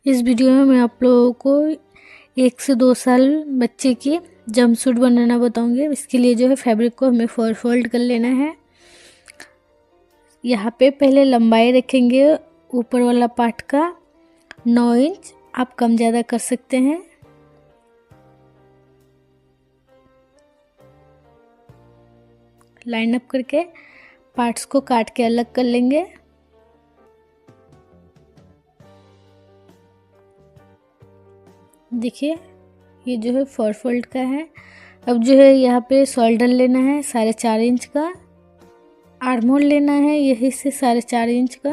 इस वीडियो में मैं आप लोगों को 1 से 2 साल बच्चे की जंपसूट बनाना बताऊंगी। इसके लिए जो है फैब्रिक को हमें फोल्ड कर लेना है। यहाँ पे पहले लंबाई रखेंगे ऊपर वाला पार्ट का 9 इंच। आप कम ज़्यादा कर सकते हैं। लाइन अप करके पार्ट्स को काट के अलग कर लेंगे। देखिए ये जो है 4 फोल्ड का है। अब जो है यहाँ पे शोल्डर लेना है 4.5 इंच का। आर्म होल लेना है यही से 4.5 इंच का।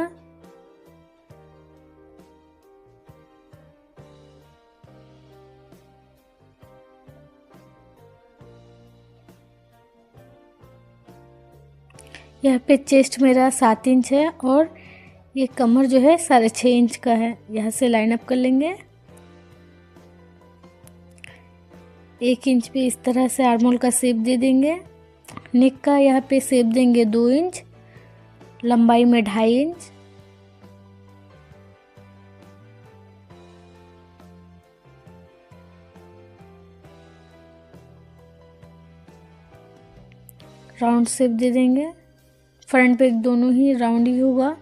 यहाँ पे चेस्ट मेरा 7 इंच है और ये कमर जो है 6.5 इंच का है। यहाँ से लाइन अप कर लेंगे। 1 इंच पे इस तरह से आर्म होल का शेप दे देंगे। नेक का यहाँ पे शेप देंगे 2 इंच, लंबाई में 2.5 इंच। राउंड शेप दे देंगे। फ्रंट बैक दोनों ही राउंड ही होगा।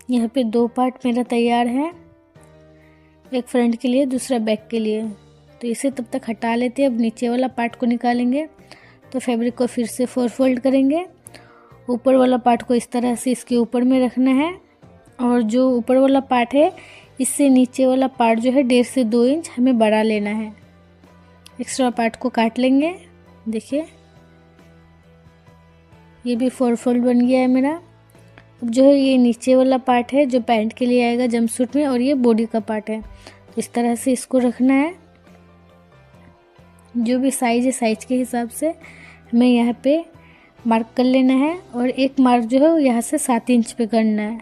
यहाँ पे 2 पार्ट मेरा तैयार है, एक फ्रंट के लिए दूसरा बैक के लिए। तो इसे तब तक हटा लेते हैं। अब नीचे वाला पार्ट को निकालेंगे तो फैब्रिक को फिर से 4 फोल्ड करेंगे। ऊपर वाला पार्ट को इस तरह से इसके ऊपर में रखना है और जो ऊपर वाला पार्ट है इससे नीचे वाला पार्ट जो है 1.5 से 2 इंच हमें बढ़ा लेना है। एक्स्ट्रा पार्ट को काट लेंगे। देखिए ये भी 4 फोल्ड बन गया है मेरा। अब जो है ये नीचे वाला पार्ट है जो पैंट के लिए आएगा जंपसूट में, और ये बॉडी का पार्ट है। तो इस तरह से इसको रखना है। जो भी साइज है साइज के हिसाब से हमें यहाँ पे मार्क कर लेना है। और एक मार्क जो है यहाँ से 7 इंच पे करना है।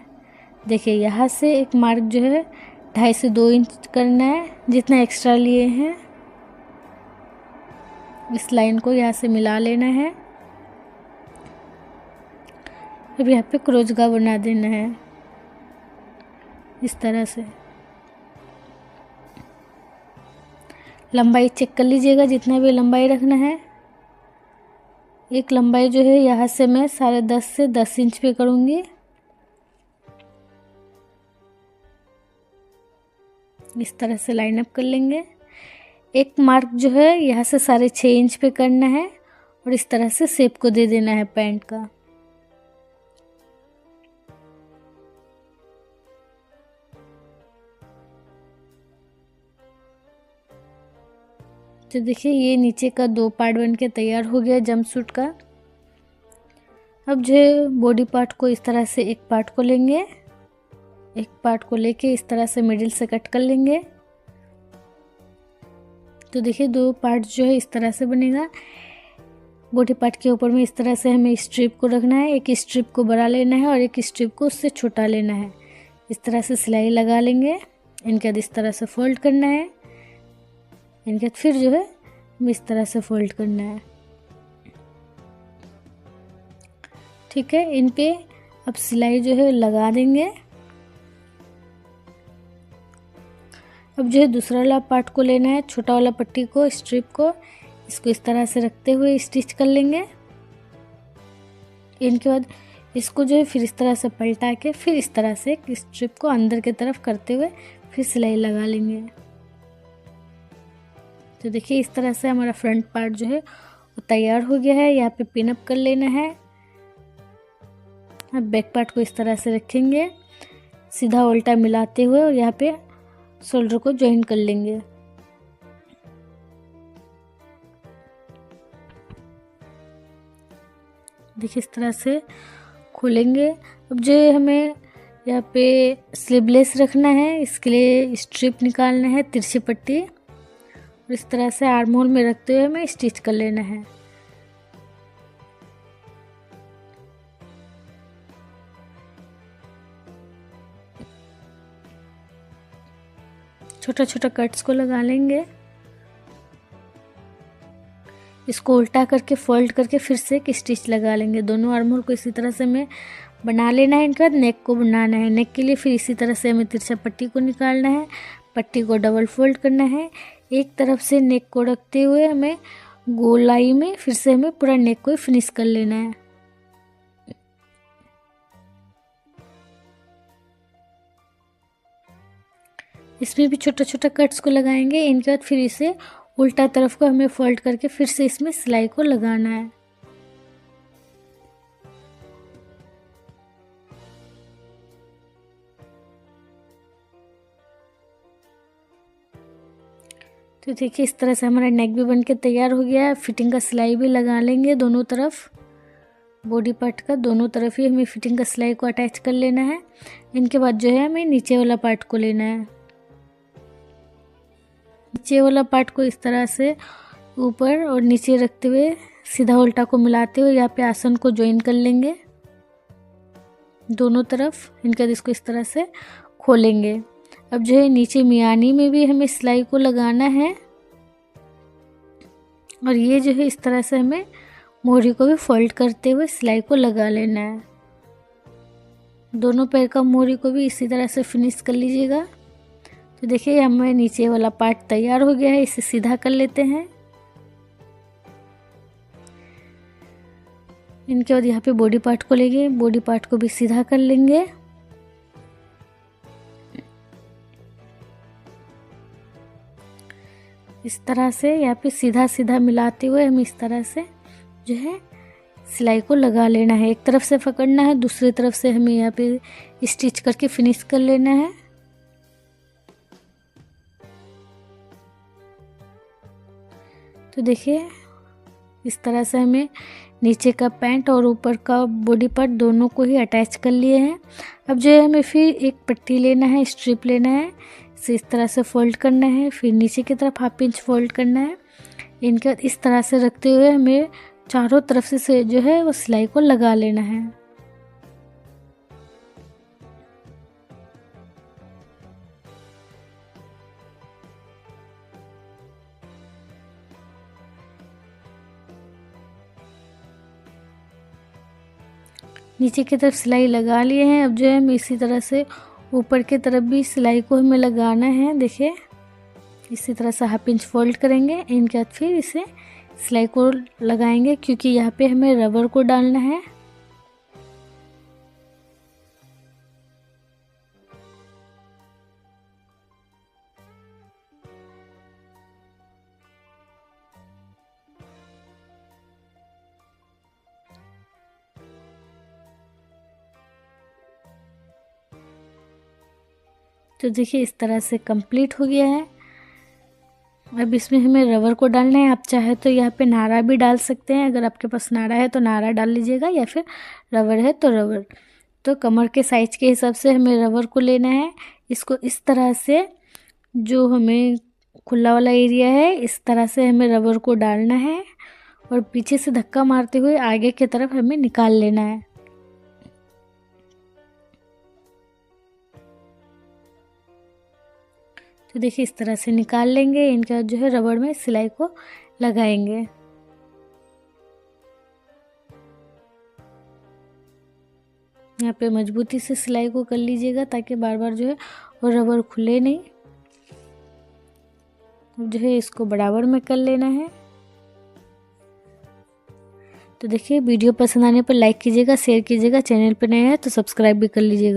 देखिए यहाँ से एक मार्क जो है 2.5 से 2 इंच करना है, जितना एक्स्ट्रा लिए हैं। इस लाइन को यहाँ से मिला लेना है। अब यहाँ पे क्रोचगा बना देना है इस तरह से। लंबाई चेक कर लीजिएगा जितना भी लंबाई रखना है। एक लंबाई जो है यहाँ से मैं 10.5 से 10 इंच पे करूँगी। इस तरह से लाइन अप कर लेंगे। एक मार्क जो है यहाँ से 6.5 इंच पे करना है और इस तरह से शेप को दे देना है पैंट का। तो देखिए ये नीचे का 2 पार्ट बन के तैयार हो गया जंपसूट का। अब जो है बॉडी पार्ट को इस तरह से एक पार्ट को लेंगे, एक पार्ट को लेके इस तरह से मिडिल से कट कर लेंगे। तो देखिए 2 पार्ट जो है इस तरह से बनेगा। बॉडी पार्ट के ऊपर में इस तरह से हमें स्ट्रिप को रखना है। एक स्ट्रिप को बड़ा लेना है और एक स्ट्रिप को उससे छोटा लेना है। इस तरह से सिलाई लगा लेंगे। इनके बाद इस तरह से फोल्ड करना है। इनके बाद फिर जो है इस तरह से फोल्ड करना है। ठीक है, इन पे अब सिलाई जो है लगा देंगे। अब जो है दूसरा वाला पार्ट को लेना है, छोटा वाला पट्टी को, स्ट्रिप को, इसको इस तरह से रखते हुए स्टिच कर लेंगे। इनके बाद इसको जो है फिर इस तरह से पलटा के फिर इस तरह से स्ट्रिप को अंदर की तरफ करते हुए फिर सिलाई लगा लेंगे। तो देखिए इस तरह से हमारा फ्रंट पार्ट जो है वो तैयार हो गया है। यहाँ पे पिन अप कर लेना है। अब बैक पार्ट को इस तरह से रखेंगे सीधा उल्टा मिलाते हुए और यहाँ पे शोल्डर को ज्वाइन कर लेंगे। देखिए इस तरह से खोलेंगे। अब जो है हमें यहाँ पे स्लीवलेस रखना है, इसके लिए स्ट्रिप निकालना है, तिरछी पट्टी, और इस तरह से आर्म होल में रखते हुए हमें स्टिच कर लेना है। छोटा छोटा कट्स को लगा लेंगे। इसको उल्टा करके फोल्ड करके फिर से एक स्टिच लगा लेंगे। दोनों आर्म होल को इसी तरह से हमें बना लेना है। इनके बाद नेक को बनाना है। नेक के लिए फिर इसी तरह से हमें तिरछा पट्टी को निकालना है, पट्टी को डबल फोल्ड करना है। एक तरफ से नेक को रखते हुए हमें गोलाई में फिर से हमें पूरा नेक को फिनिश कर लेना है। इसमें भी छोटा छोटा कट्स को लगाएंगे। इनके बाद फिर इसे उल्टा तरफ को हमें फोल्ड करके फिर से इसमें सिलाई को लगाना है। तो देखिए इस तरह से हमारा नेक भी बनके तैयार हो गया है। फिटिंग का सिलाई भी लगा लेंगे दोनों तरफ। बॉडी पार्ट का दोनों तरफ ही हमें फिटिंग का सिलाई को अटैच कर लेना है। इनके बाद जो है हमें नीचे वाला पार्ट को लेना है। नीचे वाला पार्ट को इस तरह से ऊपर और नीचे रखते हुए सीधा उल्टा को मिलाते हुए यहाँ पे आसन को ज्वाइन कर लेंगे दोनों तरफ। इनके बाद इसको इस तरह से खोलेंगे। अब जो है नीचे मियानी में भी हमें सिलाई को लगाना है और ये जो है इस तरह से हमें मोहरी को भी फोल्ड करते हुए सिलाई को लगा लेना है। दोनों पैर का मोहरी को भी इसी तरह से फिनिश कर लीजिएगा। तो देखिए हमें नीचे वाला पार्ट तैयार हो गया है। इसे सीधा कर लेते हैं। इनके बाद यहाँ पे बॉडी पार्ट को लेंगे, बॉडी पार्ट को भी सीधा कर लेंगे। इस तरह से यहाँ पे सीधा सीधा मिलाते हुए हम इस तरह से जो है सिलाई को लगा लेना है। एक तरफ से पकड़ना है, दूसरी तरफ से हमें यहाँ पे स्टिच करके फिनिश कर लेना है। तो देखिए इस तरह से हमें नीचे का पैंट और ऊपर का बॉडी पार्ट दोनों को ही अटैच कर लिए हैं। अब जो है हमें फिर एक पट्टी लेना है, स्ट्रिप लेना है, इसे इस तरह से फोल्ड करना है, फिर नीचे की तरफ 1/2 इंच फोल्ड करना है। इनके बाद इस तरह से रखते हुए हमें चारों तरफ से जो है वो सिलाई को लगा लेना है। नीचे की तरफ सिलाई लगा लिए हैं। अब जो है हम इसी तरह से ऊपर की तरफ भी सिलाई को हमें लगाना है। देखिए इसी तरह से 1/2 इंच फोल्ड करेंगे। इनके बाद फिर इसे सिलाई को लगाएंगे क्योंकि यहाँ पे हमें रबर को डालना है। तो देखिए इस तरह से कंप्लीट हो गया है। अब इसमें हमें रबर को डालना है। आप चाहे तो यहाँ पे नारा भी डाल सकते हैं। अगर आपके पास नारा है तो नारा डाल लीजिएगा या फिर रबर है तो रबर। तो कमर के साइज के हिसाब से हमें रबर को लेना है। इसको इस तरह से जो हमें खुला वाला एरिया है इस तरह से हमें रबर को डालना है और पीछे से धक्का मारते हुए आगे की तरफ हमें निकाल लेना है। तो देखिए इस तरह से निकाल लेंगे। इनका जो है रबड़ में सिलाई को लगाएंगे। यहाँ पे मजबूती से सिलाई को कर लीजिएगा ताकि बार बार जो है वो रबड़ खुले नहीं। अब जो है इसको बराबर में कर लेना है। तो देखिए वीडियो पसंद आने पर लाइक कीजिएगा, शेयर कीजिएगा, चैनल पर नए हैं तो सब्सक्राइब भी कर लीजिएगा।